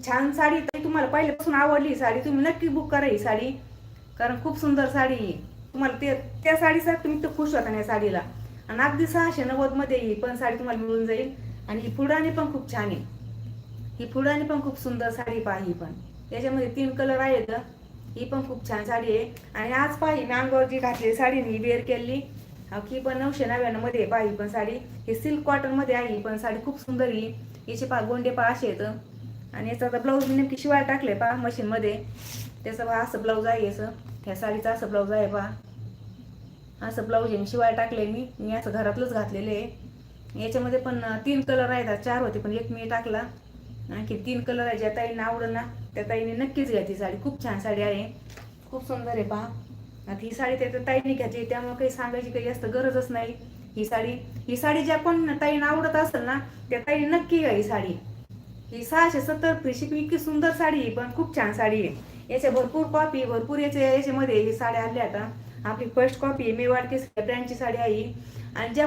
छान साडी, तर तुम्हाला पहिल्यापासून आवडली ही साडी, तुम्ही नक्की बुक करा ही साडी, कारण खूप सुंदर साडी ही. तुम्हाला त्या साडीसाठी तुम्ही तर खुश होता या साडीला. आणि अगदी 690 मध्ये ही पण साडी तुम्हाला मिळून जाईल. आणि ही फुडाणी पण खूप छान आहे. ही फुडाणी पण खूप सुंदर साडी पहा ही पण. याच्यामध्ये 3 कलर आहेत. ही पण खूप छान साडी आहे. आणि आज पहा मी अंगावर जी घातलेली साडी ही वेअर केली, ही पण 999 मध्ये पहा ही पण साडी. ही सिल्क कॉटन मध्ये आहे ही पण साडी, खूप सुंदर ही. याचे पहा गोंडे पहा असे आहेत. आणि याचा आता ब्लाऊज मी नेमकी शिवाय टाकले पहा मशीन मध्ये. त्याचं पहा असं ब्लाऊज आहे याचं. ह्या साडीचं असं ब्लाऊज आहे पहा. असं ब्लाऊज आहे, शिवाय टाकले मी असं घरातलंच घातलेले आहे. याच्यामध्ये पण 3 कलर आहेत, 4 होते पण एक मी टाकला. आणखी 3 कलर आहे. ज्या ताईंना आवडेल ना त्या ताईने नक्कीच घ्या ती साडी, खूप छान साडी आहे, खूप सुंदर आहे पहा. आता ही साडी त्या ताईने घेतली त्यामुळे काही सांगायची काही जास्त गरजच नाही. ही साडी ज्या कोण ताईंना आवडत असेल ना त्या ताईने नक्की घ्या ही साडी. ही 670 फ्री शिपिंग, इतकी सुंदर साडी आहे पण खूप छान साडी आहे. याच्या भरपूर कॉपी भरपूर याच्यामध्ये ही साड्या आल्या आता. आपली फर्स्ट कॉपी मेवाड केसरी ब्रँडची साडी आहे. आणि ज्या